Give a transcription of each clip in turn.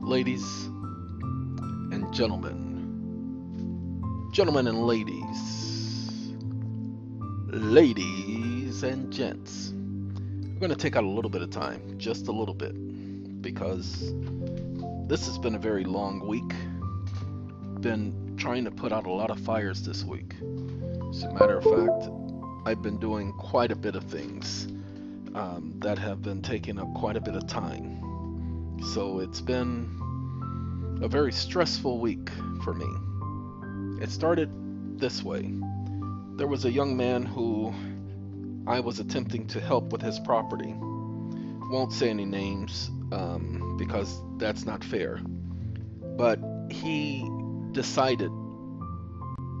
Ladies and gentlemen and ladies and gents, we're going to take out a little bit of time, just a little bit, because this has been a very long week. Been trying to put out a lot of fires this week. As a matter of fact, I've been doing quite a bit of things that have been taking up quite a bit of time. So it's been a very stressful week for me. It started this way. There was a young man who I was attempting to help with his property. Won't say any names because that's not fair. But he decided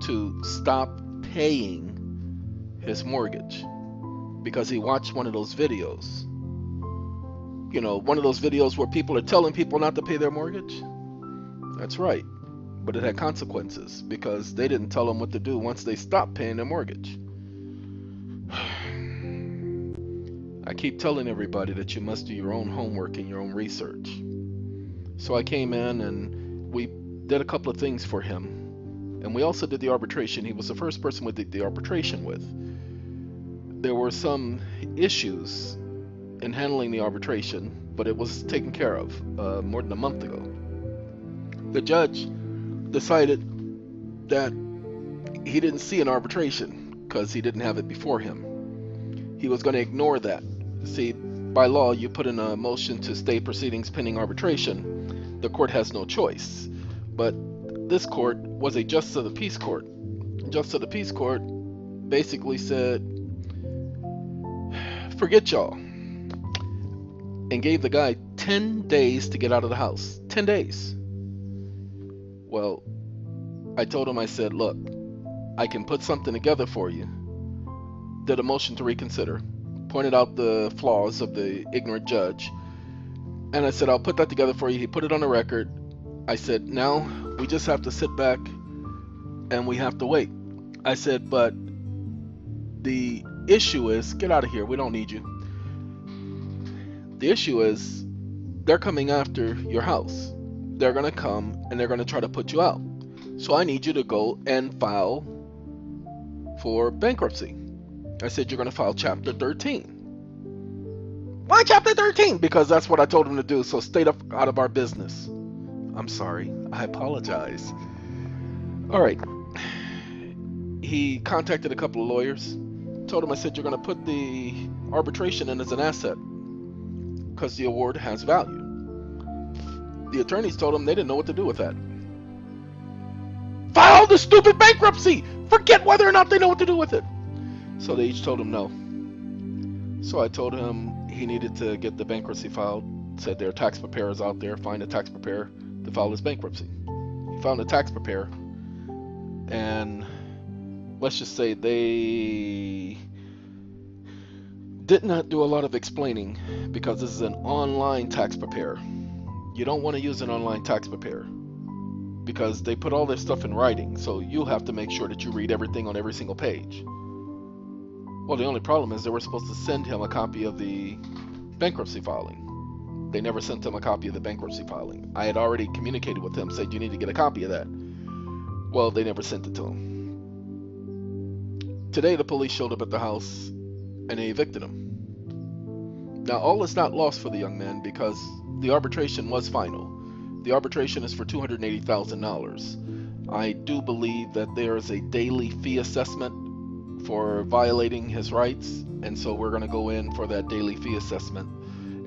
to stop paying his mortgage because he watched one of those videos. You know, one of those videos where people are telling people not to pay their mortgage. That's right. But it had consequences because they didn't tell him what to do once they stopped paying their mortgage. I keep telling everybody that you must do your own homework and your own research. So I came in and we did a couple of things for him. And we also did the arbitration. He was the first person we did the arbitration with. There were some issues in handling the arbitration, but it was taken care of more than a month ago. The judge decided that he didn't see an arbitration because he didn't have it before him. He was going to ignore that. See, by law, you put in a motion to stay proceedings pending arbitration. The court has no choice. But this court was a justice of the peace court. Justice of the peace court basically said, forget y'all, and gave the guy 10 days to get out of the house. 10 days. Well, I told him, I said, look, I can put something together for you. Did a motion to reconsider. Pointed out the flaws of the ignorant judge. And I said, I'll put that together for you. He put it on the record. I said, now we just have to sit back and we have to wait. I said, but the issue is, get out of here. We don't need you. The issue is, they're coming after your house. They're going to come and they're going to try to put you out. So I need you to go and file for bankruptcy. I said, you're going to file Chapter 13. Why Chapter 13? Because that's what I told him to do. So stay out of our business. I'm sorry. I apologize. All right. He contacted a couple of lawyers. Told him, I said, you're going to put the arbitration in as an asset because the award has value. The attorneys told him they didn't know what to do with that. File the stupid bankruptcy! Forget whether or not they know what to do with it. So they each told him no. So I told him he needed to get the bankruptcy filed. Said there are tax preparers out there. Find a tax preparer to file his bankruptcy. He found a tax preparer. And let's just say they did not do a lot of explaining because this is an online tax preparer. You don't want to use an online tax preparer because they put all their stuff in writing, so you have to make sure that you read everything on every single page. Well, the only problem is they were supposed to send him a copy of the bankruptcy filing. They never sent him a copy of the bankruptcy filing. I had already communicated with him, said you need to get a copy of that. Well, they never sent it to him. Today the police showed up at the house and they evicted him. Now all is not lost for the young man because the arbitration was final. The arbitration is for $280,000. I do believe that there is a daily fee assessment for violating his rights, and so we're going to go in for that daily fee assessment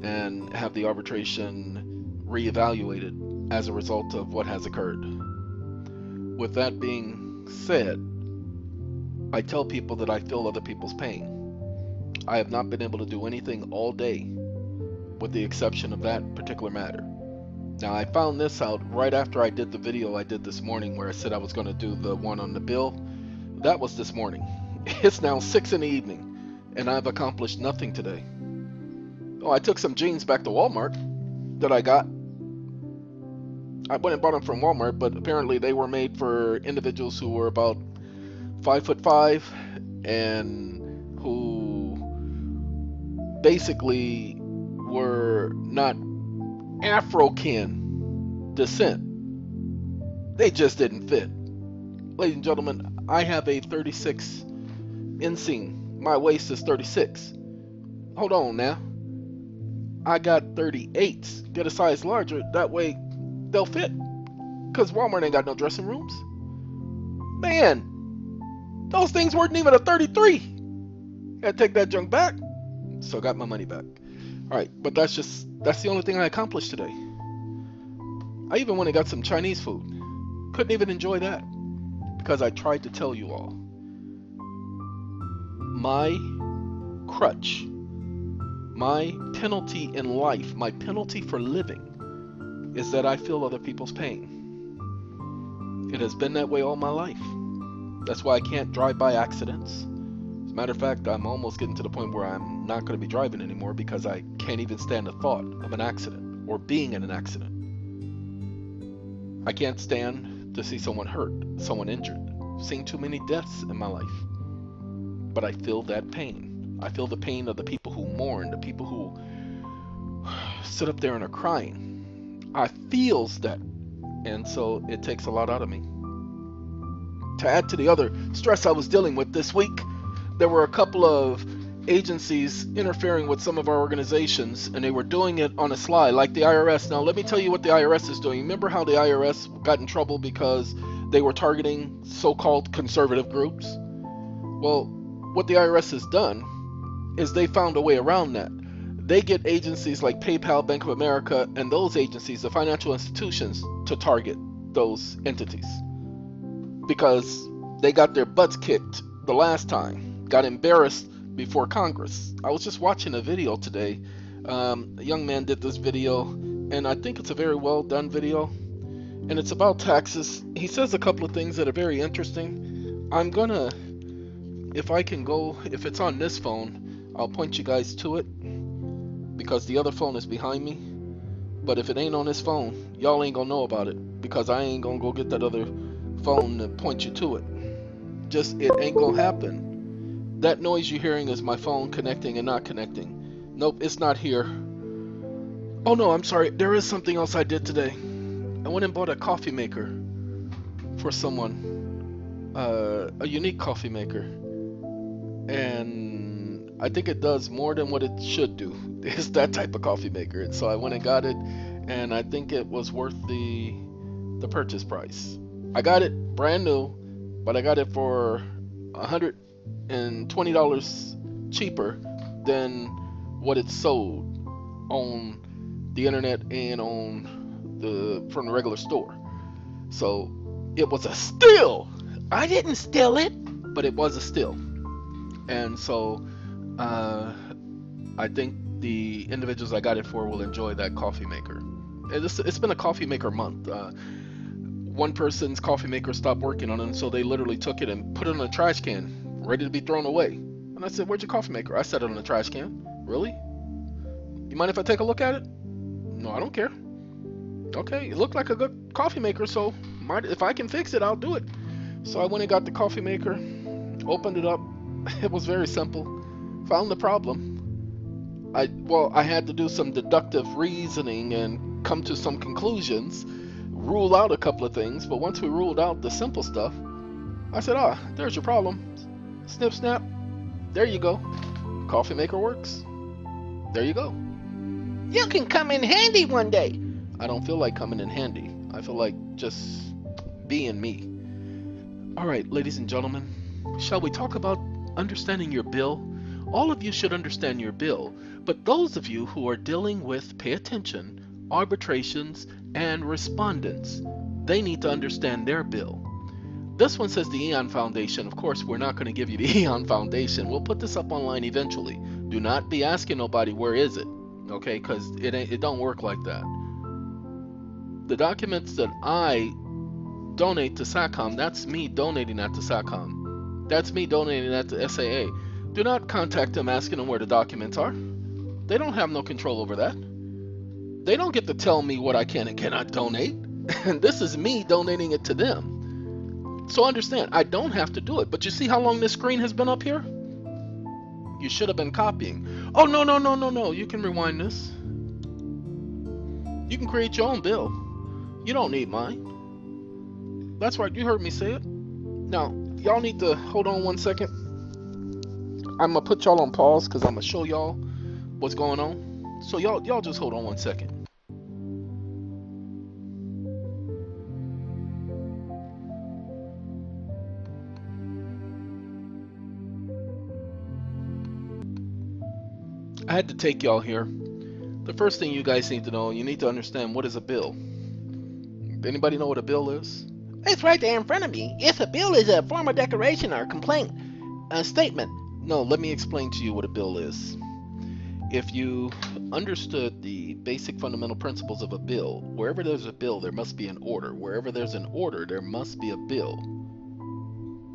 and have the arbitration reevaluated as a result of what has occurred. With that being said, I tell people that I feel other people's pain. I have not been able to do anything all day with the exception of that particular matter. Now I found this out right after I did the video I did this morning where I said I was going to do the one on the bill. That was this morning. It's now 6 in the evening and I've accomplished nothing today. Oh, I took some jeans back to Walmart that I got. I went and bought them from Walmart, but apparently they were made for individuals who were about 5'5" and who basically were not Afro-kin. descent. They just didn't fit. Ladies and gentlemen, I have a 36 inseam. My waist is 36. Hold on now. I got 38s. Get a size larger. That way they'll fit. Because Walmart ain't got no dressing rooms. Man, those things weren't even a 33. Gotta take that junk back. So I got my money back. Alright, but that's the only thing I accomplished today. I even went and got some Chinese food. Couldn't even enjoy that. Because I tried to tell you all. My crutch, my penalty in life, my penalty for living is that I feel other people's pain. It has been that way all my life. That's why I can't drive by accidents. As a matter of fact, I'm almost getting to the point where I'm not going to be driving anymore because I can't even stand the thought of an accident or being in an accident. I can't stand to see someone hurt, someone injured. I've seen too many deaths in my life. But I feel that pain. I feel the pain of the people who mourn, the people who sit up there and are crying. I feels that. And so it takes a lot out of me. To add to the other stress I was dealing with this week, there were a couple of agencies interfering with some of our organizations, and they were doing it on a sly, like the IRS. Now, let me tell you what the IRS is doing. Remember how the IRS got in trouble because they were targeting so-called conservative groups? Well, what the IRS has done is they found a way around that. They get agencies like PayPal, Bank of America, and those agencies, the financial institutions, to target those entities because they got their butts kicked the last time, got embarrassed before Congress. I was just watching a video today. A young man did this video, and I think it's a very well done video, and it's about taxes. He says a couple of things that are very interesting. I'm gonna, if I can go, if it's on this phone, I'll point you guys to it because the other phone is behind me. But if it ain't on this phone, y'all ain't gonna know about it because I ain't gonna go get that other phone to point you to it. Just, it ain't gonna happen. That noise you're hearing is my phone connecting and not connecting. Nope, it's not here. Oh no, I'm sorry. There is something else I did today. I went and bought a coffee maker for someone. A unique coffee maker. And I think it does more than what it should do. It's that type of coffee maker. And so I went and got it, and I think it was worth the purchase price. I got it brand new, but I got it for $120 cheaper than what it sold on the internet and from the regular store. So it was a steal. I didn't steal it, but it was a steal. And so I think the individuals I got it for will enjoy that coffee maker. It's been a coffee maker month. One person's coffee maker stopped working on it, and so they literally took it and put it in a trash can, ready to be thrown away. And I said, "Where's your coffee maker?" I set it in a trash can. Really? You mind if I take a look at it? No, I don't care. Okay, it looked like a good coffee maker, so if I can fix it, I'll do it. So I went and got the coffee maker, opened it up. It was very simple. Found the problem. I had to do some deductive reasoning and come to some conclusions, rule out a couple of things, but once we ruled out the simple stuff, I said, there's your problem. Snip, snap. There you go. Coffee maker works. There you go. You can come in handy one day. I don't feel like coming in handy. I feel like just being me. All right, ladies and gentlemen, shall we talk about understanding your bill? All of you should understand your bill, but those of you who are dealing with, pay attention, arbitrations and respondents, they need to understand their bill. This one says the EON Foundation. Of course, we're not going to give you the EON Foundation. We'll put this up online eventually. Do not be asking nobody where is it, okay? Because it don't work like that. The documents that I donate to SACOM, that's me donating that to SACOM. That's me donating that to SAA. Do not contact them asking them where the documents are. They don't have no control over that. They don't get to tell me what I can and cannot donate. And this is me donating it to them. So understand, I don't have to do it. But you see how long this screen has been up here? You should have been copying. Oh, no. You can rewind this. You can create your own bill. You don't need mine. That's right, you heard me say it. Now, y'all need to hold on 1 second. I'm gonna put y'all on pause because I'm gonna show y'all what's going on. So y'all just hold on 1 second. I had to take y'all here. The first thing you guys need to know, you need to understand what is a bill. Anybody know what a bill is? It's right there in front of me. Yes, a bill is a formal declaration or complaint, a statement. No, let me explain to you what a bill is. If you understood the basic fundamental principles of a bill, wherever there's a bill, there must be an order. Wherever there's an order, there must be a bill.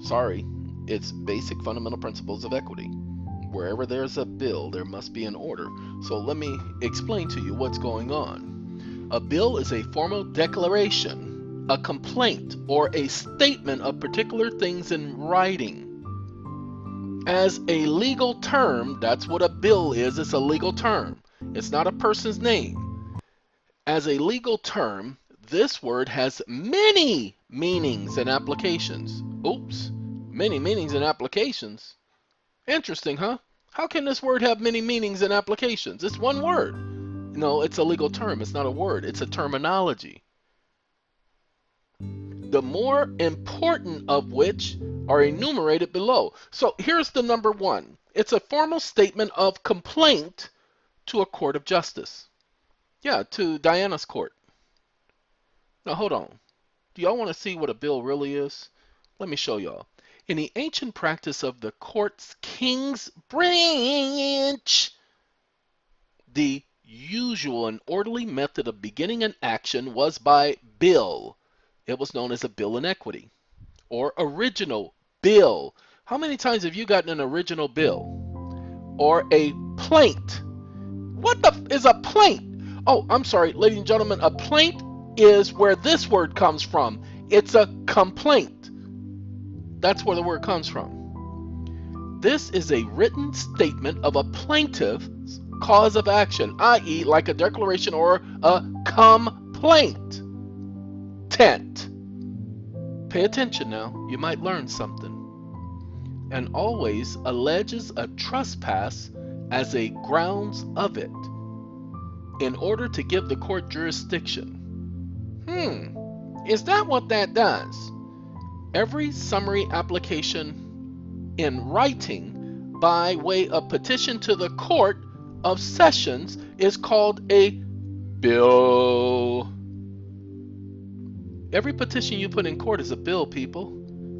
Sorry, it's basic fundamental principles of equity. Wherever there's a bill, there must be an order. So let me explain to you what's going on. A bill is a formal declaration, a complaint, or a statement of particular things in writing. As a legal term, that's what a bill is. It's a legal term. It's not a person's name. As a legal term, this word has many meanings and applications. Oops, many meanings and applications. Interesting, huh? How can this word have many meanings and applications? It's one word. No, it's a legal term. It's not a word. It's a terminology. The more important of which are enumerated below. So here's the number one. It's a formal statement of complaint to a court of justice. Yeah, to Diana's court. Now hold on. Do y'all want to see what a bill really is? Let me show y'all. In the ancient practice of the court's king's branch, the usual and orderly method of beginning an action was by bill. It was known as a bill in equity or original bill. How many times have you gotten an original bill or a plaint? What the is a plaint? Oh, I'm sorry, ladies and gentlemen, a plaint is where this word comes from. It's a complaint. That's where the word comes from. This is a written statement of a plaintiff's cause of action, i.e., like a declaration or a complaint. Tent. Pay attention now, you might learn something. And always alleges a trespass as a grounds of it in order to give the court jurisdiction. Is that what that does? Every summary application in writing by way of petition to the Court of Sessions is called a bill. Every petition you put in court is a bill, people.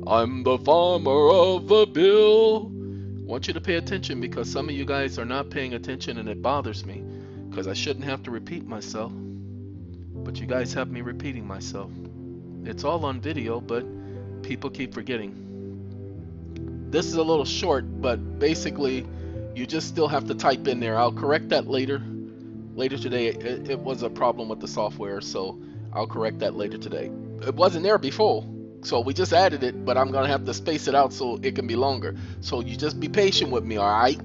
I'm the farmer of a bill. I want you to pay attention because some of you guys are not paying attention and it bothers me because I shouldn't have to repeat myself. But you guys have me repeating myself. It's all on video, but people keep forgetting. This is a little short, but basically you just still have to type in there. I'll correct that later today. It was a problem with the software, so I'll correct that later today. It wasn't there before, so we just added it, but I'm gonna have to space it out so it can be longer. So you just be patient with me, all right?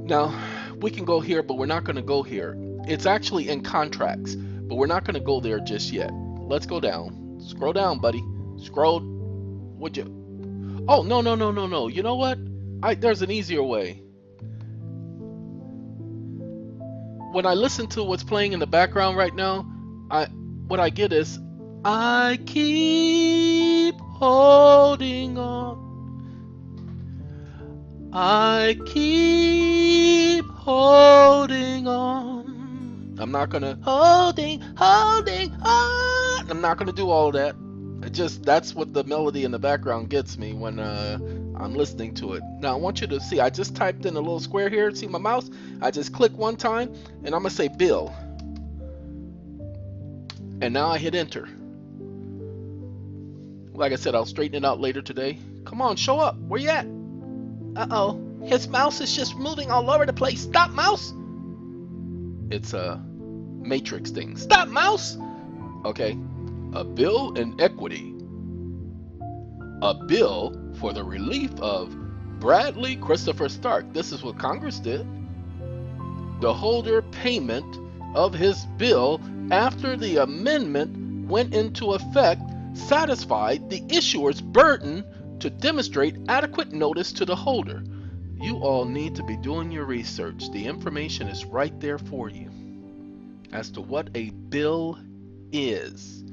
Now we can go here, but we're not gonna go here. It's actually in contracts, but we're not gonna go there just yet. Let's go down. Scroll down, buddy. Scroll. Would you? Oh, no. You know what? There's an easier way. When I listen to what's playing in the background right now, what I get is, I keep holding on. I keep holding on. I'm not gonna holding on. I'm not gonna do all of that. That's what the melody in the background gets me when I'm listening to it. Now I want you to see, I just typed in a little square here. See my mouse? I just click one time and I'm gonna say bill. And now I hit enter. Like I said, I'll straighten it out later today. Come on, show up. Where you at? Uh-oh. His mouse is just moving all over the place. Stop, mouse. It's a matrix thing. Stop, mouse. Okay. A bill in equity. A bill for the relief of Bradley Christopher Stark. This is what Congress did. The holder payment of his bill after the amendment went into effect satisfied the issuer's burden to demonstrate adequate notice to the holder. You all need to be doing your research. The information is right there for you as to what a bill is.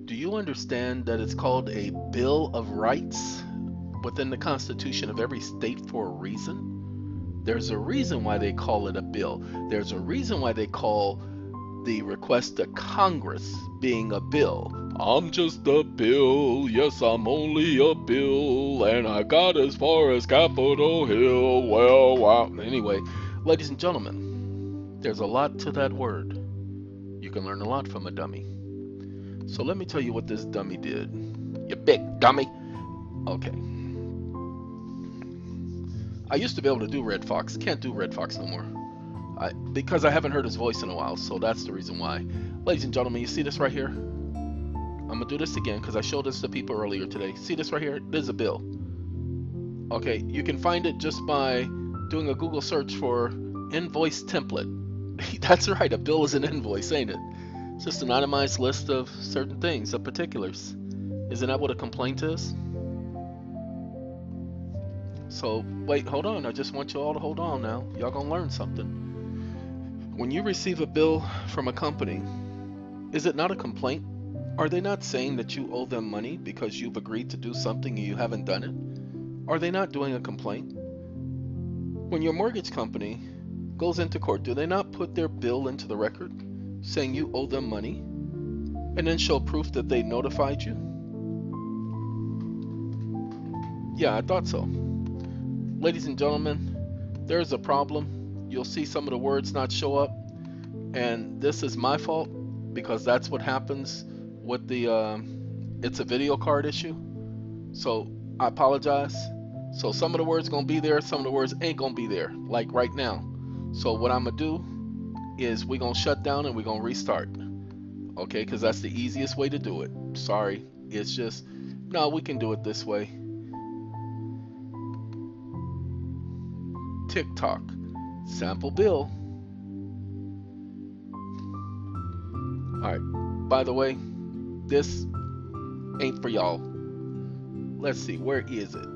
Do you understand that it's called a Bill of Rights within the Constitution of every state for a reason? There's a reason why they call it a bill. There's a reason why they call the request to Congress being a bill. I'm just a bill, yes, I'm only a bill, and I got as far as Capitol Hill. Well, wow. Anyway, ladies and gentlemen, there's a lot to that word. You can learn a lot from a dummy. So let me tell you what this dummy did. You big dummy. Okay. I used to be able to do Red Fox. Can't do Red Fox no more. Because I haven't heard his voice in a while, so that's the reason why. Ladies and gentlemen, you see this right here? I'm gonna do this again because I showed this to people earlier today. See this right here? This is a bill. Okay, you can find it just by doing a Google search for invoice template. That's right, a bill is an invoice, ain't it? It's just an itemized list of certain things, of particulars. Isn't that what a complaint is? So, wait, hold on. I just want you all to hold on now. Y'all gonna learn something. When you receive a bill from a company, is it not a complaint? Are they not saying that you owe them money because you've agreed to do something and you haven't done it? Are they not doing a complaint? When your mortgage company goes into court, do they not put their bill into the record saying you owe them money and then show proof that they notified you? Yeah, I thought so. Ladies and gentlemen, there's a problem. You'll see some of the words not show up, and this is my fault because that's what happens with the it's a video card issue. So I apologize. So some of the words gonna be there, some of the words ain't gonna be there, like right now. So what I'm gonna do is we're gonna shut down and we're gonna restart. Okay, because that's the easiest way to do it. Sorry, it's just, no, we can do it this way. TikTok, sample bill. Alright, by the way, this ain't for y'all. Let's see, where is it?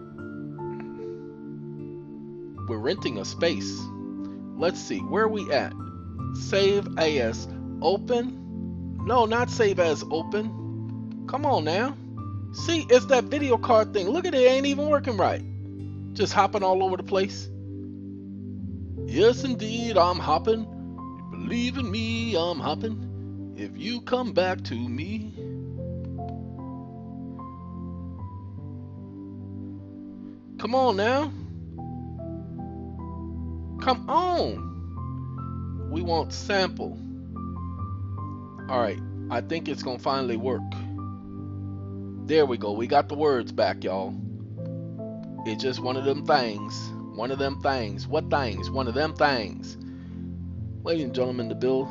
We're renting a space. Let's see, where are we at? Save as open? No, not save as open. Come on now. See, it's that video card thing. Look at it, it ain't even working right. Just hopping all over the place. Yes, indeed, I'm hopping. Believe in me, I'm hopping. If you come back to me. Come on now. Come on. We want sample. Alright, I think it's gonna finally work. There we go. We got the words back, y'all. It's just one of them things. One of them things. What things? One of them things. Ladies and gentlemen, the bill,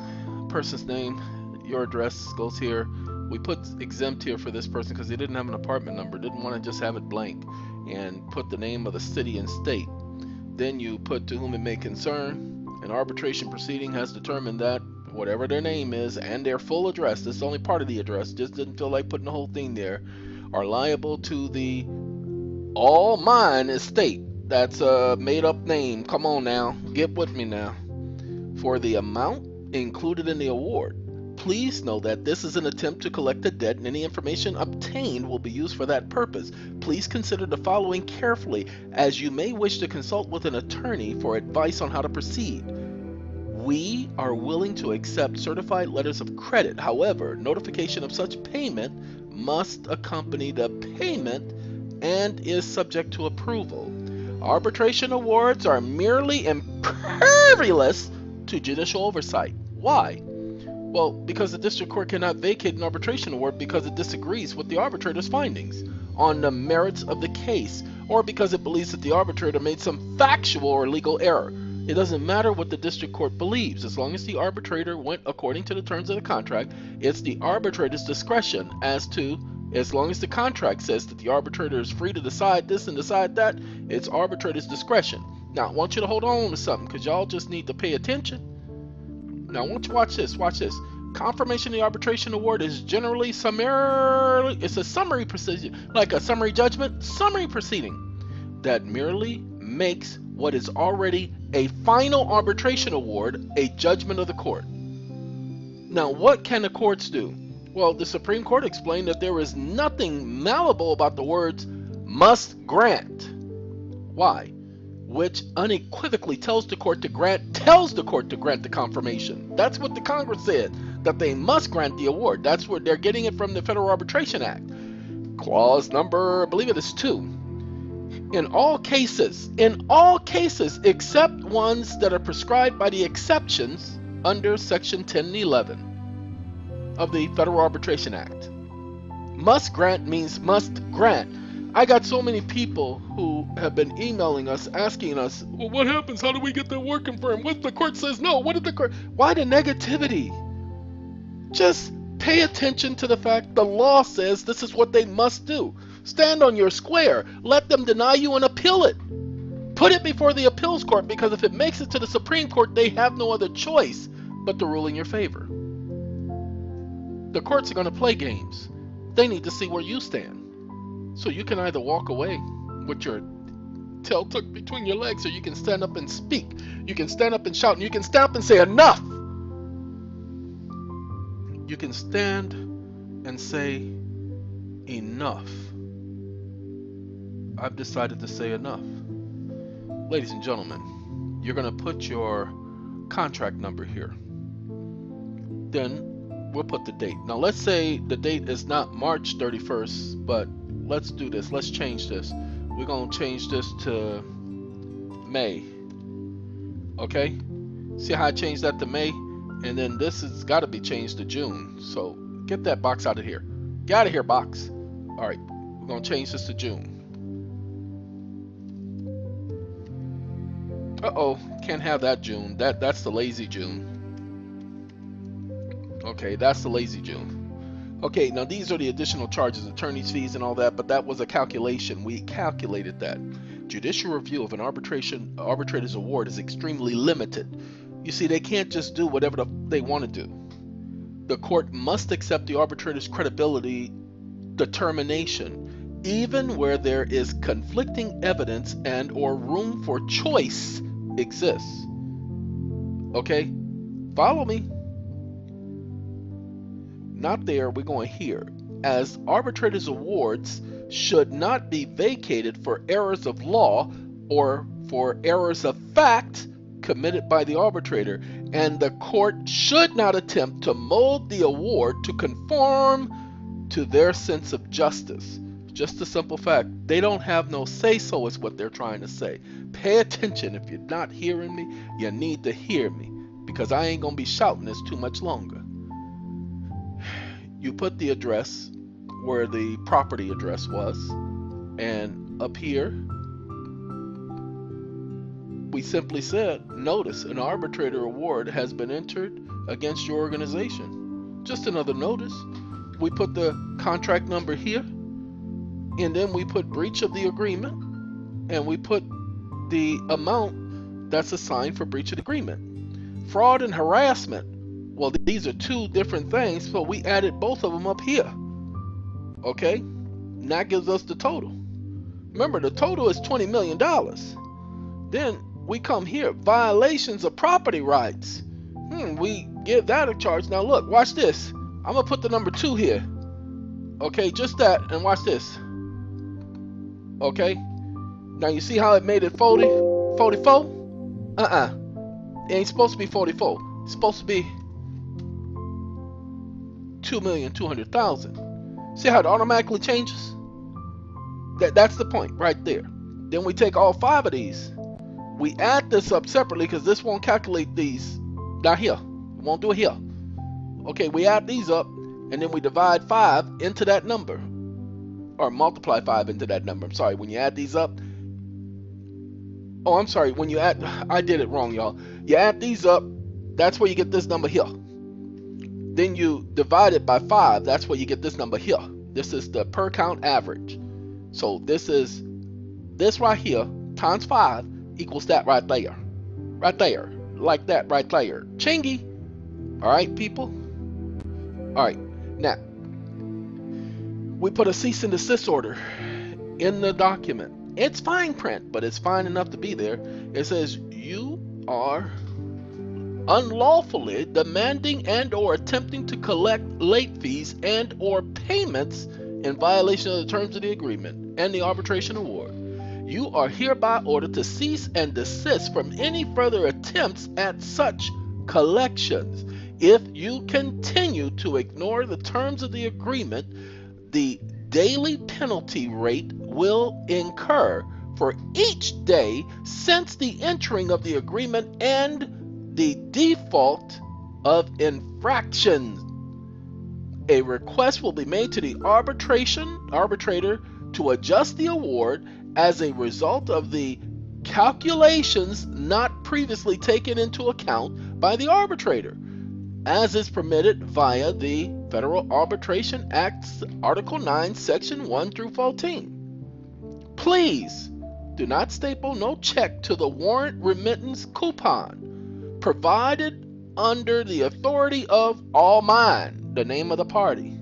person's name, your address goes here. We put exempt here for this person because they didn't have an apartment number. Didn't want to just have it blank. And put the name of the city and state. Then you put to whom it may concern. An arbitration proceeding has determined that whatever their name is and their full address, this is only part of the address, just didn't feel like putting the whole thing there, are liable to the all mine estate. That's a made up name. Come on now, get with me now. For the amount included in the award, please know that this is an attempt to collect a debt and any information obtained will be used for that purpose. Please consider the following carefully as you may wish to consult with an attorney for advice on how to proceed. We are willing to accept certified letters of credit. However, notification of such payment must accompany the payment and is subject to approval. Arbitration awards are merely impervious to judicial oversight. Why? Well, because the district court cannot vacate an arbitration award because it disagrees with the arbitrator's findings on the merits of the case, or because it believes that the arbitrator made some factual or legal error. It doesn't matter what the district court believes. As long as the arbitrator went according to the terms of the contract, it's the arbitrator's discretion as long as the contract says that the arbitrator is free to decide this and decide that, it's arbitrator's discretion. Now, I want you to hold on to something because y'all just need to pay attention. Now, I want you to watch this. Watch this. Confirmation of the arbitration award is generally summarily. It's a summary procedure, like a summary judgment, summary proceeding that merely makes what is already a final arbitration award a judgment of the court. Now, what can the courts do? Well, the Supreme Court explained that there is nothing malleable about the words must grant. Why? Which unequivocally tells the court to grant the confirmation. That's what the Congress said, that they must grant the award. That's where they're getting it from the Federal Arbitration Act. Clause number, I believe it is 2. In all cases except ones that are prescribed by the exceptions under Section 10 and 11 of the Federal Arbitration Act. Must grant means must grant. I got so many people who have been emailing us asking us, well, what happens? How do we get the award confirmed? What if the court says no? What if the court? Why the negativity? Just pay attention to the fact the law says this is what they must do. Stand on your square. Let them deny you and appeal it. Put it before the appeals court, because if it makes it to the Supreme Court, they have no other choice but to rule in your favor. The courts are going to play games. They need to see where you stand. So you can either walk away with your tail tucked between your legs, or you can stand up and speak. You can stand up and shout, and you can stand up and say enough. You can stand and say enough. I've decided to say enough. Ladies and gentlemen, you're going to put your contract number here. Then we'll put the date. Now let's say the date is not March 31st, but let's do this. Let's change this. We're going to change this to May. Okay? See how I changed that to May? And then this has got to be changed to June. So get that box out of here. Get out of here, box. All right. We're going to change this to June. Uh-oh. Can't have that June. That's the lazy June. Okay, that's the lazy June. Okay, now these are the additional charges, attorney's fees and all that, but that was a calculation. We calculated that. Judicial review of an arbitrator's award is extremely limited. You see, they can't just do whatever they want to do. The court must accept the arbitrator's credibility determination, even where there is conflicting evidence and or room for choice exists. Okay? Follow me. Not there, we're going here. As arbitrators' awards should not be vacated for errors of law or for errors of fact committed by the arbitrator, and the court should not attempt to mold the award to conform to their sense of justice. Just a simple fact. They don't have no say-so is what they're trying to say. Pay attention. If you're not hearing me, you need to hear me, because I ain't gonna be shouting this too much longer. You put the address where the property address was, and up here we simply said, notice an arbitrator award has been entered against your organization. Just another notice. We put the contract number here, and then we put breach of the agreement, and we put the amount that's assigned for breach of the agreement. Fraud and harassment, well, these are two different things, but we added both of them up here. Okay, and that gives us the total. Remember, the total is $20 million. Then we come here, violations of property rights. We give that a charge. Now look, watch this. I'm gonna put the number 2 here. Okay, just that, and watch this. Okay, now you see how it made it 44? It ain't supposed to be 44. It's supposed to be 2,200,000. See how it automatically changes? That's the point right there. Then we take all 5 of these. We add this up separately because this won't calculate these. Not here. It won't do it here. Okay, we add these up, and then we divide 5 into that number. Or multiply 5 into that number. I'm sorry, when you add these up. Oh, I'm sorry, when you add, I did it wrong, y'all. You add these up, that's where you get this number here. Then you divide it by 5, that's where you get this number here. This is the per count average. So this is this right here times 5 equals that right there. Right there. Like that right there. Chingy. All right, people? All right. Now, we put a cease and desist order in the document. It's fine print, but it's fine enough to be there. It says you are unlawfully demanding and or attempting to collect late fees and or payments in violation of the terms of the agreement and the arbitration award. You are hereby ordered to cease and desist from any further attempts at such collections. If you continue to ignore the terms of the agreement, the daily penalty rate will incur for each day since the entering of the agreement and the default of infractions. A request will be made to the arbitrator to adjust the award as a result of the calculations not previously taken into account by the arbitrator, as is permitted via the Federal Arbitration Act's Article 9, Section 1 through 14. Please do not staple no check to the warrant remittance coupon provided under the authority of All Mine, the name of the party.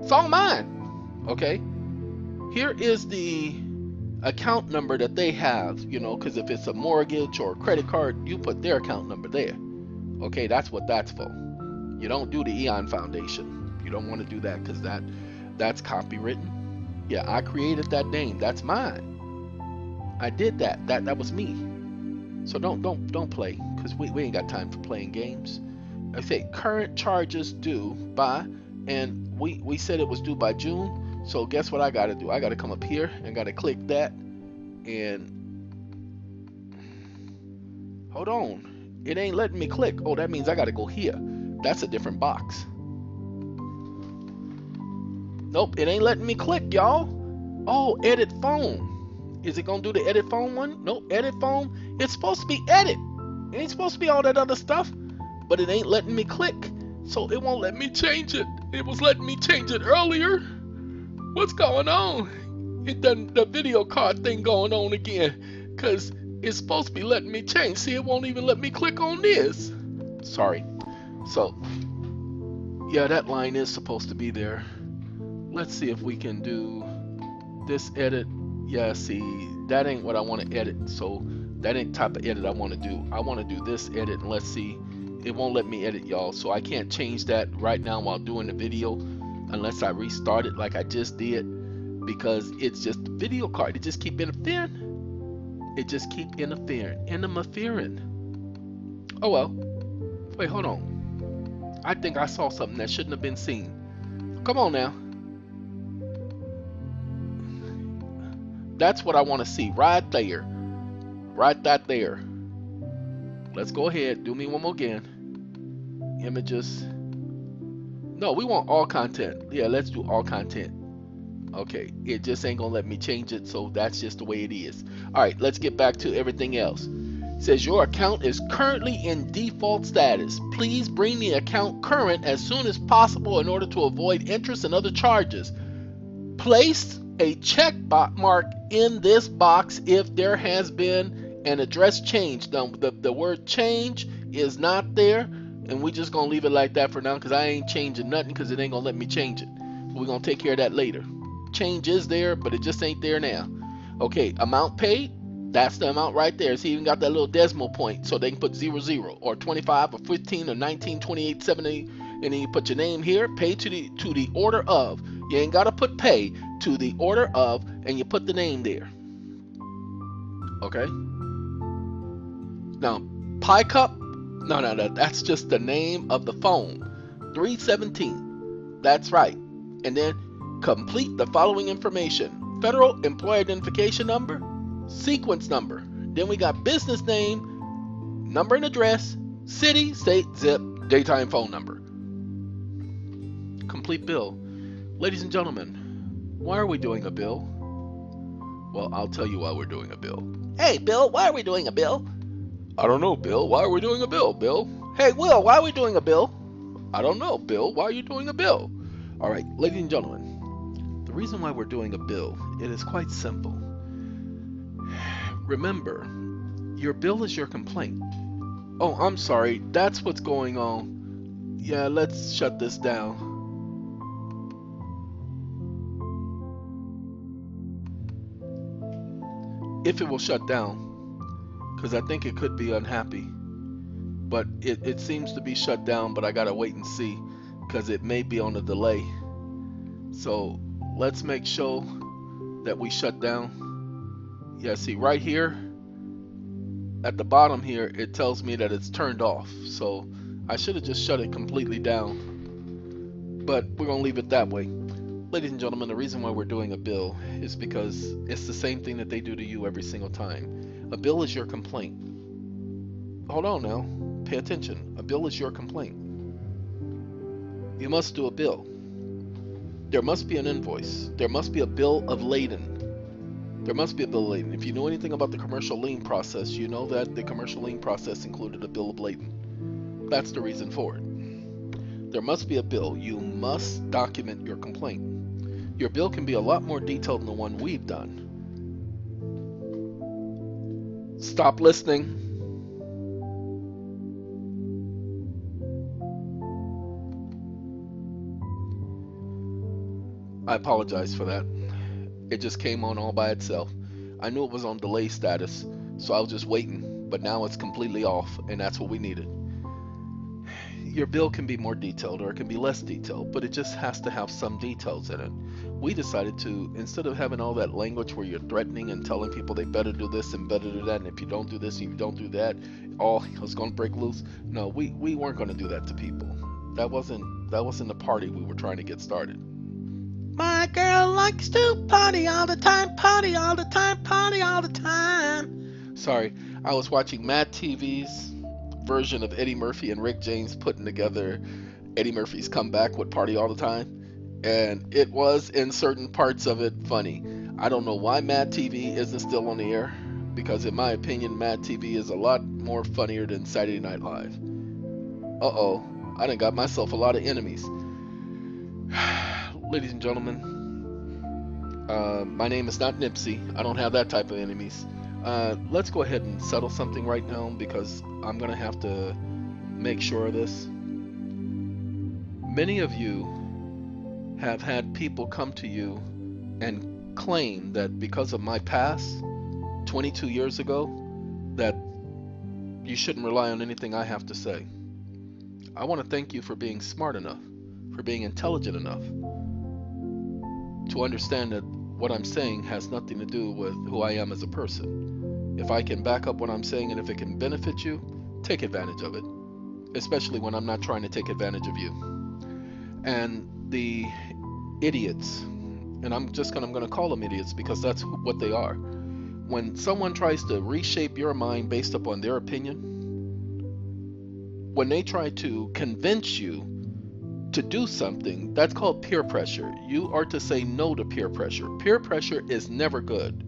It's All Mine. Okay. Here is the account number that they have, you know, because if it's a mortgage or a credit card, you put their account number there. Okay, that's what that's for. You don't do the EEON Foundation. You don't want to do that because that's copywritten. Yeah, I created that name. That's mine. I did that. That was me. So don't play, because we ain't got time for playing games. I say current charges due by, and we said it was due by June. So guess what I gotta do? I gotta come up here and gotta click that, and hold on, it ain't letting me click. Oh, that means I gotta go here. That's a different box. Nope, it ain't letting me click, y'all. Oh, edit phone. Is it gonna do the edit phone one? Nope, edit phone. It's supposed to be edit. It ain't supposed to be all that other stuff, but it ain't letting me click. So it won't let me change it. It was letting me change it earlier. What's going on? It done the video card thing going on again, because it's supposed to be letting me change. See, it won't even let me click on this. Sorry. So, yeah, that line is supposed to be there. Let's see if we can do this edit. Yeah, see, that ain't what I want to edit. So that ain't type of edit I want to do. I want to do this edit, and let's see. It won't let me edit, y'all. So I can't change that right now while doing the video unless I restart it like I just did, because it's just a video card. It just keep interfering. It just keep interfering. Oh well. Wait, hold on. I think I saw something that shouldn't have been seen. Come on now. That's what I want to see right there. Right that there. Let's go ahead. Do me one more again. Images. No, we want all content. Yeah, let's do all content. Okay, it just ain't gonna let me change it, so that's just the way it is. All right, let's get back to everything else. It says your account is currently in default status. Please bring the account current as soon as possible in order to avoid interest and other charges. Place a check mark in this box if there has been an address change. Now, the word change is not there, and we're just gonna leave it like that for now, because I ain't changing nothing, because it ain't gonna let me change it. We're gonna take care of that later. Change is there, but it just ain't there now. Okay, amount paid, that's the amount right there. It's even got that little decimal point, so they can put 00 or 25 or 15 or 19, 28, 70, and then you put your name here. Pay to the order of. You ain't gotta put pay, to the order of, and you put the name there. Okay. Now, Pie Cup. No, that's just the name of the phone. 317. That's right. And then complete the following information: Federal Employee Identification Number, sequence number. Then we got business name, number and address, city, state, zip, daytime phone number. Complete bill. Ladies and gentlemen, why are we doing a bill? Well, I'll tell you why we're doing a bill. Hey, Bill, why are we doing a bill? I don't know, Bill. Why are we doing a bill, Bill? Hey, Will, why are we doing a bill? I don't know, Bill. Why are you doing a bill? All right, ladies and gentlemen, the reason why we're doing a bill, it is quite simple. Remember, your bill is your complaint. Oh, I'm sorry. That's what's going on. Yeah, let's shut this down. If it will shut down, because I think it could be unhappy. But it seems to be shut down, but I gotta wait and see because it may be on a delay. So let's make sure that we shut down. Yeah, see right here at the bottom here, it tells me that it's turned off. So I should have just shut it completely down, but we're gonna leave it that way. Ladies and gentlemen, the reason why we're doing a bill is because it's the same thing that they do to you every single time. A bill is your complaint. Hold on now, pay attention. A bill is your complaint. You must do a bill. There must be an invoice. There must be a bill of lading. There must be a bill of lading. If you know anything about the commercial lien process, you know that the commercial lien process included a bill of lading. That's the reason for it. There must be a bill. You must document your complaint. Your bill can be a lot more detailed than the one we've done. Stop listening. I apologize for that. It just came on all by itself. I knew it was on delay status, so I was just waiting, but now it's completely off, and that's what we needed. Your bill can be more detailed or it can be less detailed, but it just has to have some details in it. We decided to, instead of having all that language where you're threatening and telling people they better do this and better do that, and if you don't do this and if you don't do that, all is going to break loose. No, we weren't going to do that to people. That wasn't the party we were trying to get started. My girl likes to party all the time, party all the time, party all the time. Sorry, I was watching Mad TV's version of Eddie Murphy and Rick James putting together Eddie Murphy's comeback with Party All the Time, and it was in certain parts of it funny. I don't know why Mad TV isn't still on the air, because in my opinion Mad TV is a lot more funnier than Saturday Night Live. Uh-oh, I done got myself a lot of enemies. Ladies and gentlemen, my name is not Nipsey. I don't have that type of enemies. Let's go ahead and settle something right now, because I'm going to have to make sure of this. Many of you have had people come to you and claim that because of my past 22 years ago, that you shouldn't rely on anything I have to say. I want to thank you for being smart enough, for being intelligent enough to understand that what I'm saying has nothing to do with who I am as a person. If I can back up what I'm saying and if it can benefit you, take advantage of it, especially when I'm not trying to take advantage of you. And the idiots, and I'm going to call them idiots because that's what they are. When someone tries to reshape your mind based upon their opinion, when they try to convince you to do something, that's called peer pressure. You are to say no to peer pressure. Peer pressure is never good.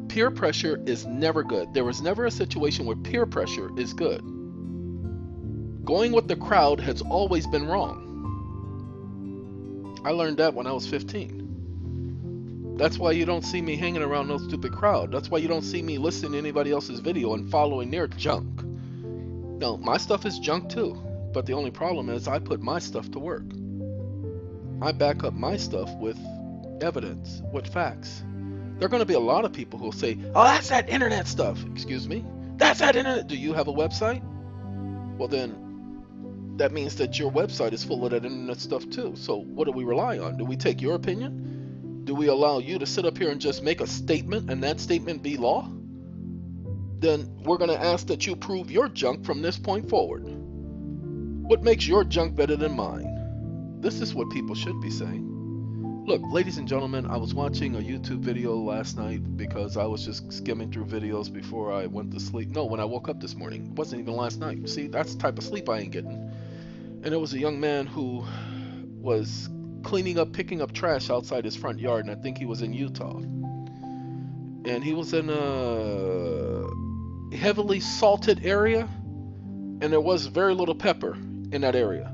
Peer pressure is never good. There was never a situation where peer pressure is good. Going with the crowd has always been wrong. I learned that when I was 15. That's why you don't see me hanging around no stupid crowd. That's why you don't see me listening to anybody else's video and following their junk. No, my stuff is junk too. But the only problem is I put my stuff to work. I back up my stuff with evidence, with facts. There are going to be a lot of people who will say, oh, that's that internet stuff. Excuse me? That's that internet. Do you have a website? Well, then that means that your website is full of that internet stuff too. So what do we rely on? Do we take your opinion? Do we allow you to sit up here and just make a statement and that statement be law? Then we're going to ask that you prove your junk from this point forward. What makes your junk better than mine? This is what people should be saying. Look, ladies and gentlemen, I was watching a YouTube video last night because I was just skimming through videos before I went to sleep. No, when I woke up this morning. It wasn't even last night. See, that's the type of sleep I ain't getting. And there was a young man who was picking up trash outside his front yard, and I think he was in Utah. And he was in a heavily salted area, and there was very little pepper in that area.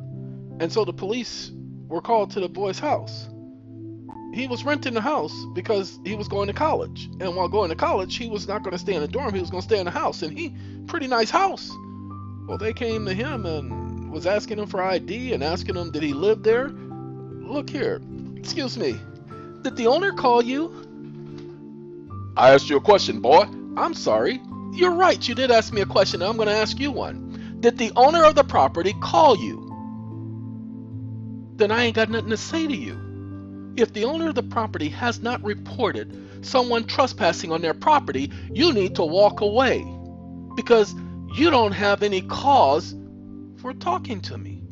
And so the police were called to the boy's house. He was renting the house because he was going to college. And while going to college, he was not going to stay in a dorm. He was going to stay in a house. And pretty nice house. Well, they came to him and was asking him for ID and asking him did he live there. Look here, excuse me, did the owner call you? I asked you a question, boy. I'm sorry. You're right, you did ask me a question. I'm going to ask you one. Did the owner of the property call you? Then I ain't got nothing to say to you. If the owner of the property has not reported someone trespassing on their property, you need to walk away because you don't have any cause for talking to me.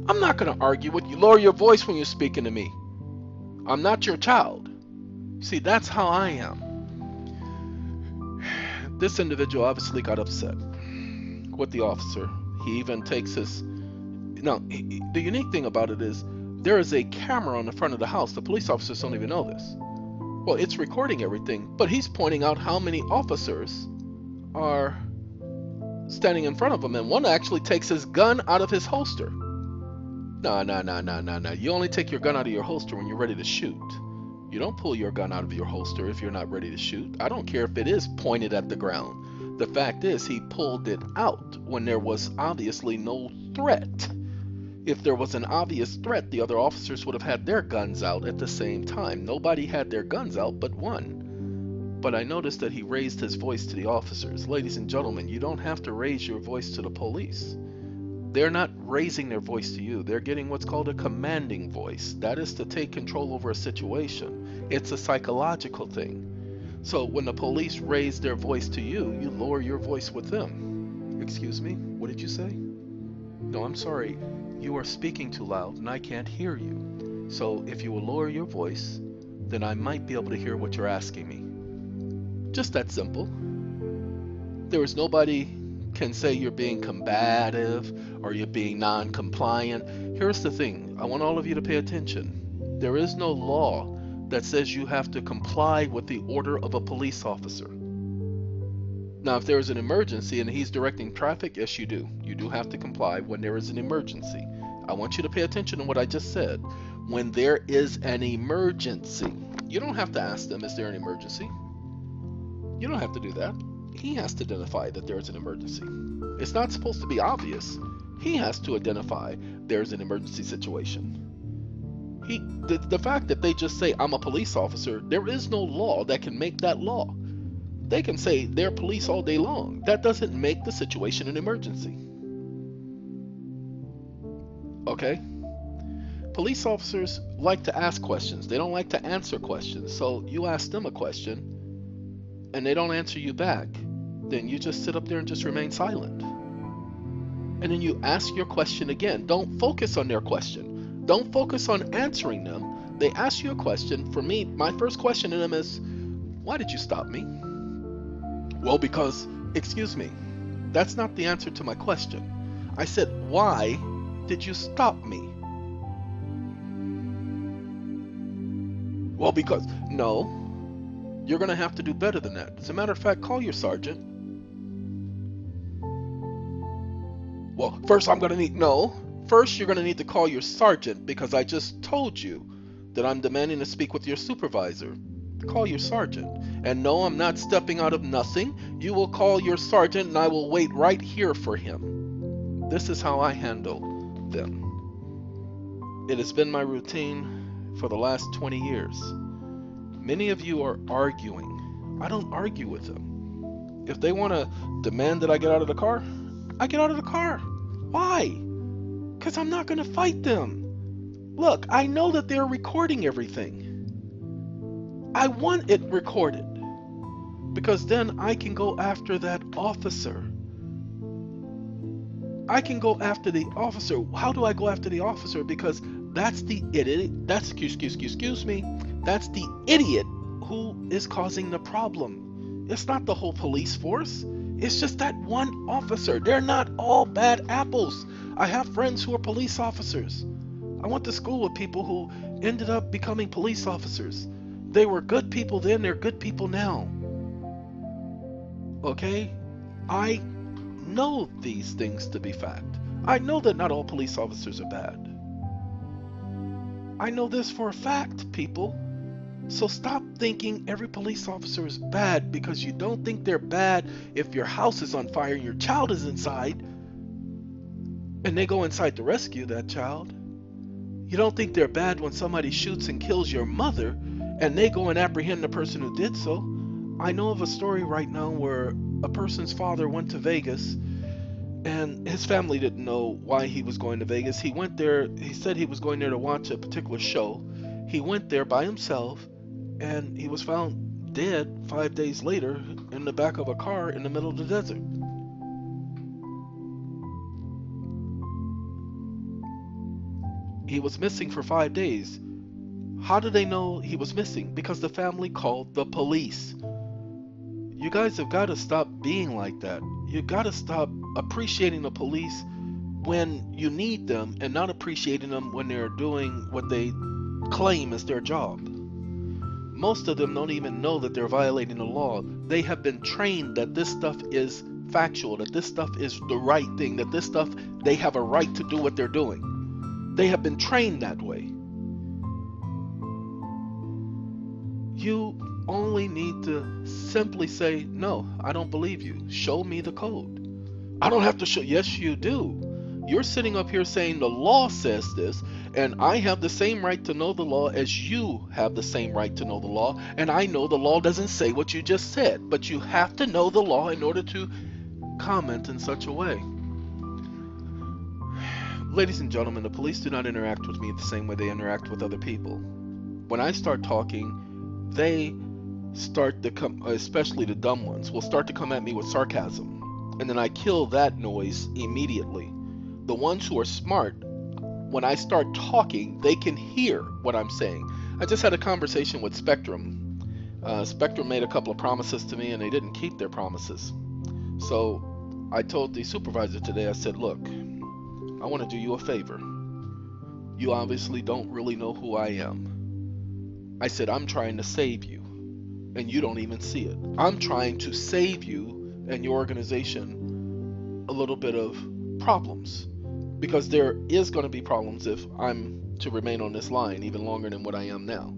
I'm not going to argue with you. Lower your voice when you're speaking to me. I'm not your child. See, that's how I am. This individual obviously got upset with the officer. He even takes his... Now, the unique thing about it is there is a camera on the front of the house. The police officers don't even know this. Well, it's recording everything, but he's pointing out how many officers are standing in front of him, and one actually takes his gun out of his holster. No. You only take your gun out of your holster when you're ready to shoot. You don't pull your gun out of your holster if you're not ready to shoot. I don't care if it is pointed at the ground. The fact is, he pulled it out when there was obviously no threat. If there was an obvious threat, the other officers would have had their guns out at the same time. Nobody had their guns out but one. But I noticed that he raised his voice to the officers. Ladies and gentlemen, you don't have to raise your voice to the police. They're not raising their voice to you. They're getting what's called a commanding voice. That is to take control over a situation. It's a psychological thing. So when the police raise their voice to you, you lower your voice with them. Excuse me? What did you say? No, I'm sorry. You are speaking too loud and I can't hear you. So if you will lower your voice, then I might be able to hear what you're asking me. Just that simple. There is nobody can say you're being combative or you're being non-compliant. Here's the thing. I want all of you to pay attention. There is no law that says you have to comply with the order of a police officer. Now, if there is an emergency and he's directing traffic, yes, you do. You do have to comply when there is an emergency. I want you to pay attention to what I just said. When there is an emergency, you don't have to ask them, is there an emergency? You don't have to do that. He has to identify that there is an emergency. It's not supposed to be obvious. He has to identify there's an emergency situation. The fact that they just say, I'm a police officer, there is no law that can make that law. They can say they're police all day long. That doesn't make the situation an emergency. Okay? Police officers like to ask questions. They don't like to answer questions. So you ask them a question and they don't answer you back, then you just sit up there and just remain silent. And then you ask your question again. Don't focus on their question. Don't focus on answering them. They ask you a question. For me, my first question to them is, why did you stop me? Well, because, excuse me, that's not the answer to my question. I said, why did you stop me? Well, because, no, you're going to have to do better than that. As a matter of fact, call your sergeant. Well, first I'm going to need, no, first you're going to need to call your sergeant because I just told you that I'm demanding to speak with your supervisor. Call your sergeant. And no, I'm not stepping out of nothing. You will call your sergeant and I will wait right here for him. This is how I handle them. It has been my routine for the last 20 years. Many of you are arguing. I don't argue with them. If they want to demand that I get out of the car, I get out of the car. Why? Because I'm not going to fight them. Look, I know that they're recording everything. I want it recorded because then I can go after that officer. I can go after the officer. How do I go after the officer? Because that's the idiot. That's excuse me. That's the idiot who is causing the problem. It's not the whole police force. It's just that one officer. They're not all bad apples. I have friends who are police officers. I went to school with people who ended up becoming police officers. They were good people then, they're good people now. Okay? I know these things to be fact. I know that not all police officers are bad. I know this for a fact, people. So stop thinking every police officer is bad because you don't think they're bad if your house is on fire and your child is inside. and they go inside to rescue that child. You don't think they're bad when somebody shoots and kills your mother and they go and apprehend the person who did so. I know of a story right now where a person's father went to Vegas and his family didn't know why he was going to Vegas. He went there, he said he was going there to watch a particular show. He went there by himself and he was found dead 5 days later in the back of a car in the middle of the desert. He was missing for 5 days. How did they know he was missing? Because the family called the police. You guys have got to stop being like that. You got to stop appreciating the police when you need them and not appreciating them when they're doing what they claim is their job. Most of them don't even know that they're violating the law. They have been trained that this stuff is factual, that this stuff is the right thing, that this stuff, they have a right to do what they're doing. They have been trained that way. You only need to simply say, no, I don't believe you. Show me the code. I don't have to show. Yes, you do. You're sitting up here saying the law says this, and I have the same right to know the law as you have the same right to know the law. And I know the law doesn't say what you just said, but you have to know the law in order to comment in such a way. Ladies and gentlemen, the police do not interact with me the same way they interact with other people. When I start talking, they start to come, especially the dumb ones, will start to come at me with sarcasm. And then I kill that noise immediately. The ones who are smart, when I start talking, they can hear what I'm saying. I just had a conversation with Spectrum. Spectrum made a couple of promises to me and they didn't keep their promises. So I told the supervisor today, I said, look, I want to do you a favor. You obviously don't really know who I am. I said, I'm trying to save you, and you don't even see it. I'm trying to save you and your organization a little bit of problems, because there is going to be problems if I'm to remain on this line even longer than what I am now.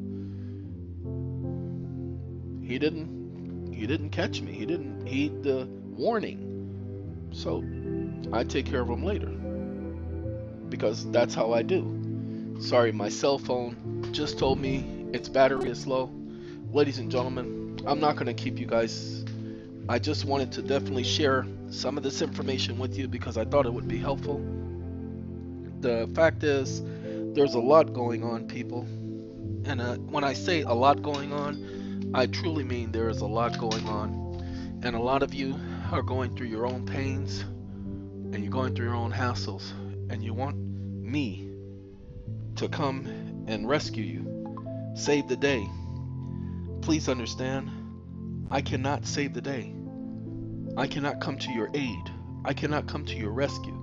He didn't catch me. He didn't heed the warning. So I take care of him later, because that's how I do. Sorry, my cell phone just told me its battery is low. Ladies and gentlemen, I'm not going to keep you guys. I just wanted to definitely share some of this information with you because I thought it would be helpful. The fact is, there's a lot going on, people. And when I say a lot going on, I truly mean there is a lot going on. And a lot of you are going through your own pains and you're going through your own hassles. And you want me to come and rescue you, save the day. Please understand, I cannot save the day. I cannot come to your aid. I cannot come to your rescue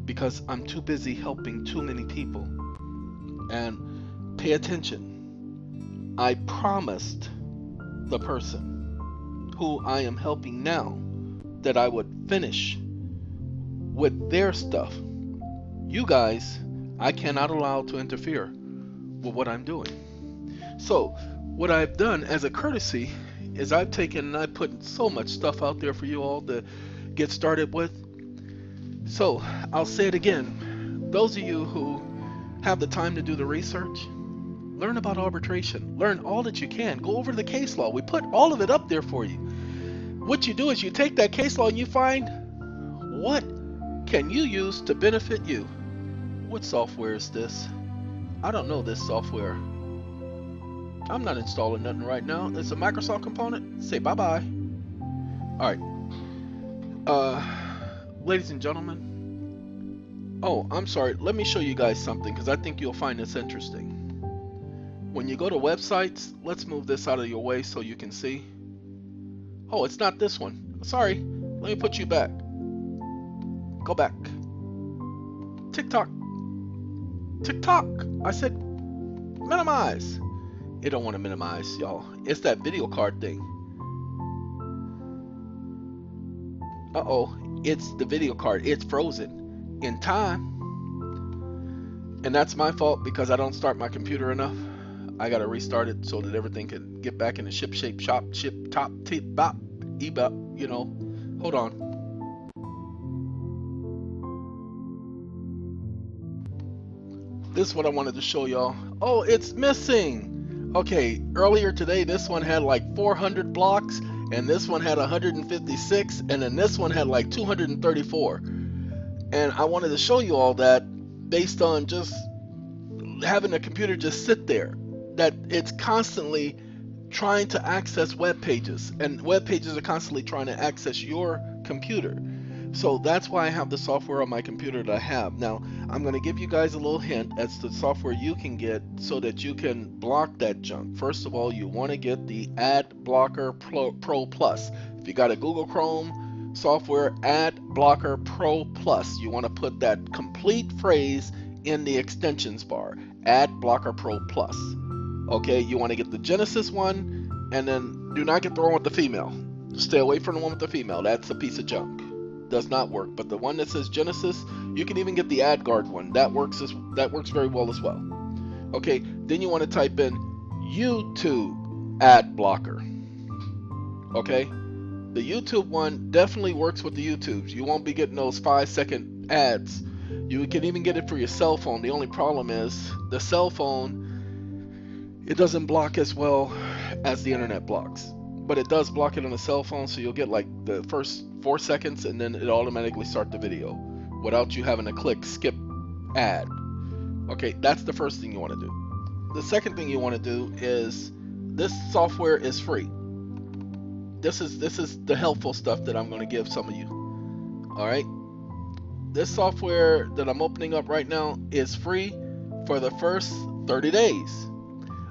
because I'm too busy helping too many people. And pay attention. I promised the person who I am helping now that I would finish with their stuff. You guys, I cannot allow to interfere with what I'm doing. So what I've done as a courtesy is I've taken and I put so much stuff out there for you all to get started with. So I'll say it again. Those of you who have the time to do the research, learn about arbitration. Learn all that you can. Go over the case law. We put all of it up there for you. What you do is you take that case law and you find what can you use to benefit you. What software is this? I don't know this software. I'm not installing nothing right now. It's a Microsoft component. Say bye-bye. Alright. Ladies and gentlemen. Oh, I'm sorry. Let me show you guys something because I think you'll find this interesting. When you go to websites, let's move this out of your way so you can see. Oh, it's not this one. Sorry. Let me put you back. Go back. TikTok. TikTok. I said minimize. It don't want to minimize, y'all. It's that video card thing. Uh-oh. It's the video card. It's frozen in time. And that's my fault because I don't start my computer enough. I gotta restart it so that everything can get back in the ship shape shop ship top tip bop ebop, you know. Hold on. This is what I wanted to show y'all. Oh, it's missing. Okay, earlier today this one had like 400 blocks, and this one had 156, and then this one had like 234. And I wanted to show you all that based on just having the computer just sit there, that it's constantly trying to access web pages, and web pages are constantly trying to access your computer. So that's why I have the software on my computer that I have. Now, I'm going to give you guys a little hint as to the software you can get so that you can block that junk. First of all, you want to get the Ad Blocker Pro Plus. If you got a Google Chrome software, Ad Blocker Pro Plus, you want to put that complete phrase in the extensions bar, Ad Blocker Pro Plus. Okay, you want to get the Genesis one, and then do not get the one with the female. Stay away from the one with the female. That's a piece of junk. Does not work. But the one that says Genesis, you can even get the AdGuard one. That works very well as well. Okay, then you want to type in YouTube Ad Blocker. Okay, the YouTube one definitely works with the YouTubes. You won't be getting those 5-second ads. You can even get it for your cell phone. The only problem is the cell phone, it doesn't block as well as the internet blocks, but it does block it on a cell phone, so you'll get like the first 4 seconds and then it automatically start the video without you having to click skip ad. Okay, that's the first thing you want to do. The second thing you want to do is, this software is free. This is the helpful stuff that I'm going to give some of you. All right, this software that I'm opening up right now is free for the first 30 days.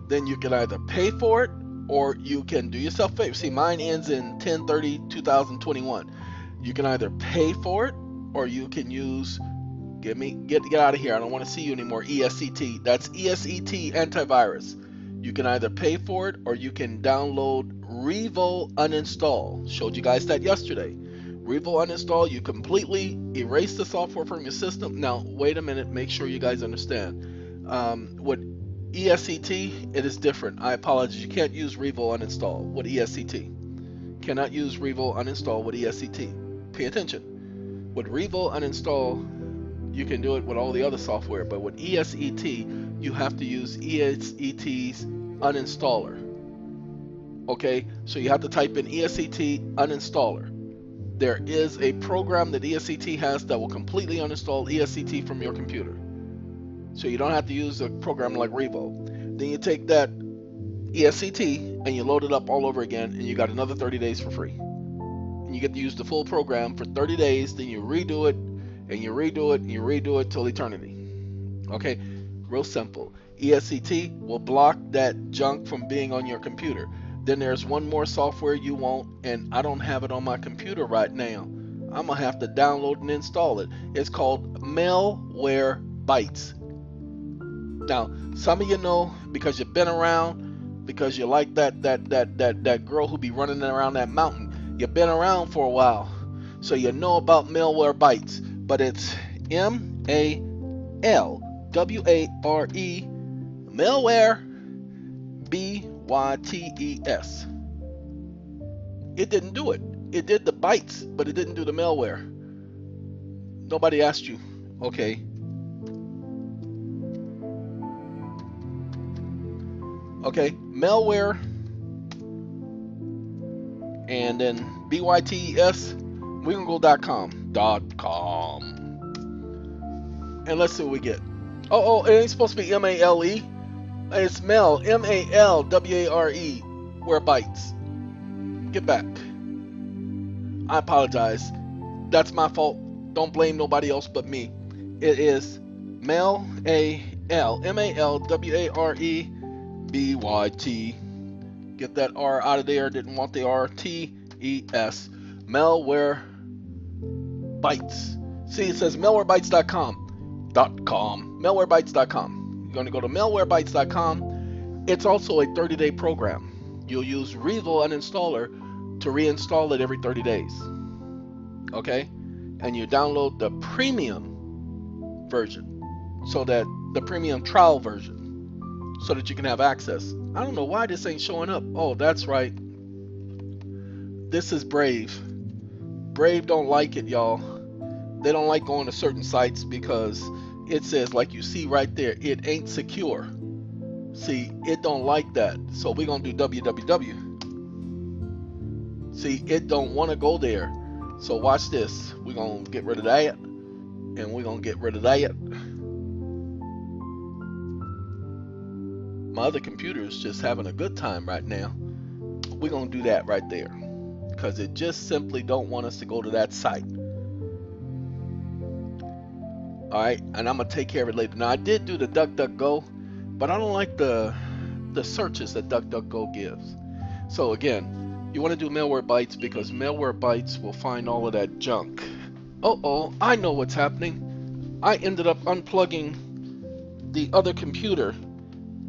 Then you can either pay for it or you can do yourself a favor. See, mine ends in 10/30/2021. You can either pay for it or you can use, get out of here, I don't want to see you anymore, ESET. That's ESET antivirus. You can either pay for it or you can download Revo Uninstall. Showed you guys that yesterday. Revo Uninstall, you completely erase the software from your system. Now, wait a minute, make sure you guys understand. With ESET, it is different. I apologize. You can't use Revo Uninstall with ESET. Cannot use Revo Uninstall with ESET. Pay attention. With Revo Uninstall, you can do it with all the other software, but with ESET, you have to use ESET's uninstaller. Okay, so you have to type in ESET uninstaller. There is a program that ESET has that will completely uninstall ESET from your computer. So you don't have to use a program like Revo. Then you take that ESET and you load it up all over again, and you got another 30 days for free. And you get to use the full program for 30 days, then you redo it, and you redo it, and you redo it till eternity. Okay, real simple. ESET will block that junk from being on your computer. Then there's one more software you want, and I don't have it on my computer right now. I'm gonna have to download and install it. It's called Malwarebytes. Now, some of you know, because you've been around, because you like that girl who be running around that mountain. You've been around for a while, so you know about Malwarebytes. But it's MALWARE, malware, BYTES. It didn't do it. It did the bytes, but it didn't do the malware. Nobody asked you. Okay. Okay, malware, and then BYTES, WeCanGo.com. And let's see what we get. Oh, it ain't supposed to be MALE. It's Mel, MALWARE, where bytes. Get back. I apologize. That's my fault. Don't blame nobody else but me. It is MALWARE. BYT. Get that R out of there. Didn't want the R. TES. Malwarebytes. See, it says malwarebytes.com. Malwarebytes.com. You're going to go to malwarebytes.com. It's also a 30-day program. You'll use Revo Uninstaller to reinstall it every 30 days. Okay? And you download the premium version, so that the premium trial version, so that you can have access. I don't know why this ain't showing up. Oh, that's right. This is Brave. Brave don't like it, y'all. They don't like going to certain sites because it says, like you see right there, it ain't secure. See, it don't like that. So we're gonna do www. See, it don't want to go there. So watch this. We're gonna get rid of that, and we're gonna get rid of that. My other computer is just having a good time right now. We're gonna do that right there, because it just simply don't want us to go to that site. Alright, and I'm gonna take care of it later. Now I did do the DuckDuckGo, but I don't like the searches that DuckDuckGo gives. So again, you want to do Malwarebytes, because Malwarebytes will find all of that junk. Oh, I know what's happening. I ended up unplugging the other computer,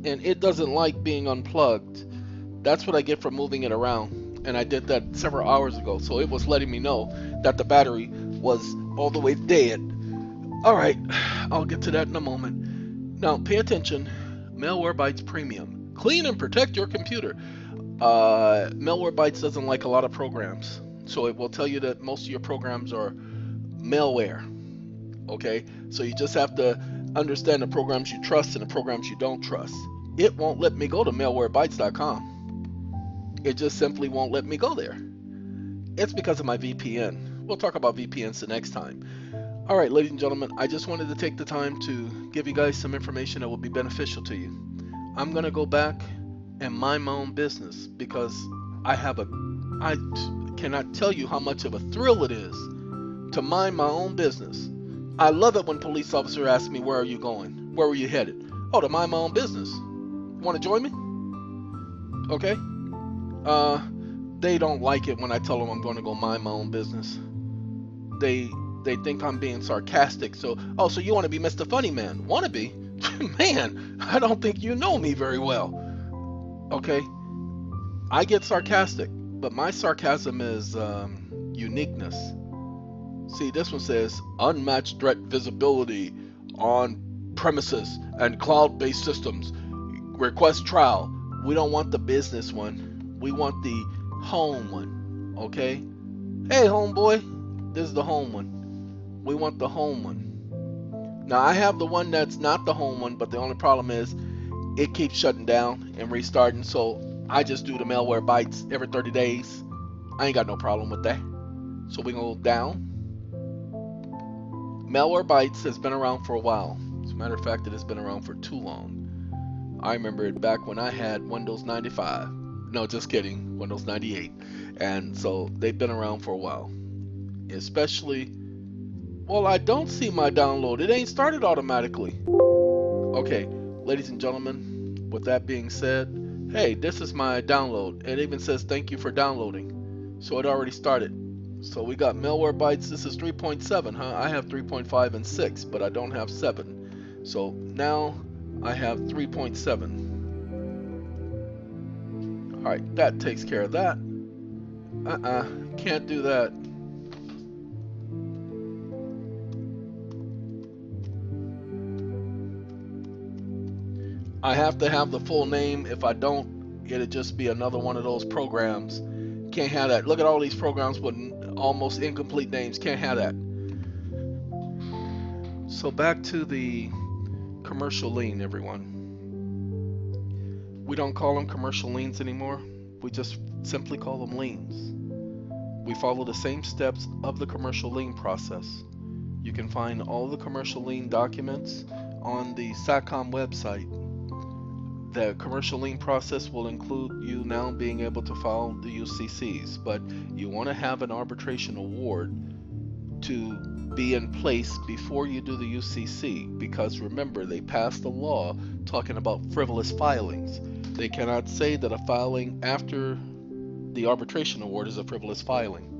and it doesn't like being unplugged. That's what I get for moving it around, and I did that several hours ago, so it was letting me know that the battery was all the way dead. Alright, I'll get to that in a moment. Now pay attention. Malwarebytes Premium. Clean and protect your computer. Malwarebytes doesn't like a lot of programs, so it will tell you that most of your programs are malware. Okay, so you just have to understand the programs you trust and the programs you don't trust. It won't let me go to malwarebytes.com. It just simply won't let me go there. It's because of my VPN. We'll talk about VPNs the next time. Alright, ladies and gentlemen, I just wanted to take the time to give you guys some information that will be beneficial to you. I'm going to go back and mind my own business, because I cannot tell you how much of a thrill it is to mind my own business. I love it when police officers ask me, where are you going? Where were you headed? Oh, to mind my own business. Want to join me? Okay. They don't like it when I tell them I'm going to go mind my own business. They think I'm being sarcastic. So you want to be Mr. Funny Man? Want to be? Man, I don't think you know me very well. Okay, I get sarcastic, but my sarcasm is uniqueness. See, this one says unmatched threat visibility on premises and cloud-based systems. Request trial. We don't want the business one. We want the home one. Okay. Hey, homeboy, this is the home one. We want the home one. Now I have the one that's not the home one, but the only problem is it keeps shutting down and restarting. So I just do the Malwarebytes every 30 days. I ain't got no problem with that. So we gonna go down. Malwarebytes has been around for a while. As a matter of fact, it has been around for too long. I remember it back when I had Windows 95. No, just kidding, Windows 98. And so they've been around for a while. Especially, well, I don't see my download. It ain't started automatically. Okay, ladies and gentlemen, with that being said, hey, this is my download. It even says thank you for downloading. So it already started. So we got Malwarebytes. This is 3.7, huh? I have 3.5 and 6, but I don't have 7. So now I have 3.7. Alright, that takes care of that. Can't do that. I have to have the full name. If I don't, it'll just be another one of those programs. Can't have that. Look at all these programs with almost incomplete names. Can't have that. So back to the commercial lien, everyone. We don't call them commercial liens anymore. We just simply call them liens. We follow the same steps of the commercial lien process. You can find all the commercial lien documents on the SATCOM website. The commercial lien process will include you now being able to file the UCCs, but you want to have an arbitration award to be in place before you do the UCC, because remember, they passed a law talking about frivolous filings. They cannot say that a filing after the arbitration award is a frivolous filing.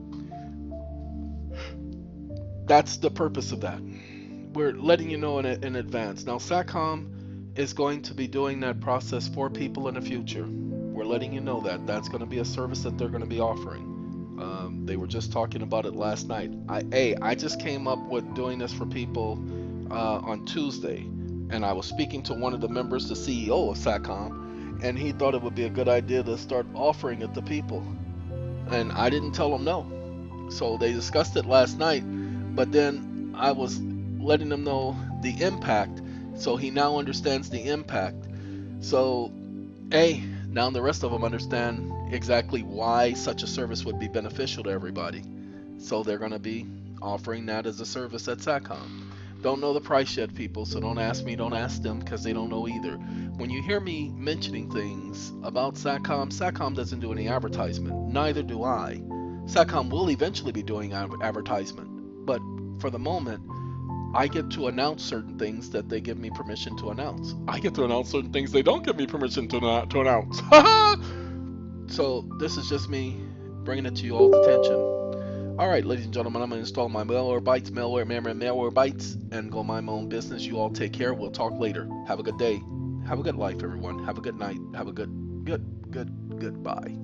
That's the purpose of that. We're letting you know in advance. Now, SATCOM is going to be doing that process for people in the future. We're letting you know that that's going to be a service that they're going to be offering. They were just talking about it last night. I just came up with doing this for people on Tuesday, and I was speaking to one of the members, the CEO of SATCOM, and he thought it would be a good idea to start offering it to people. And I didn't tell them no. So they discussed it last night, but then I was letting them know the impact. So he now understands the impact. So, hey, now the rest of them understand exactly why such a service would be beneficial to everybody. So they're going to be offering that as a service at SATCOM. Don't know the price yet, people, so don't ask me, don't ask them, because they don't know either. When you hear me mentioning things about SATCOM, SATCOM doesn't do any advertisement. Neither do I. SATCOM will eventually be doing advertisement, but for the moment, I get to announce certain things that they give me permission to announce. I get to announce certain things they don't give me permission to announce. So this is just me bringing it to you all's attention. All right, ladies and gentlemen, I'm going to install my malware bites, and go mind my own business. You all take care. We'll talk later. Have a good day. Have a good life, everyone. Have a good night. Have a goodbye.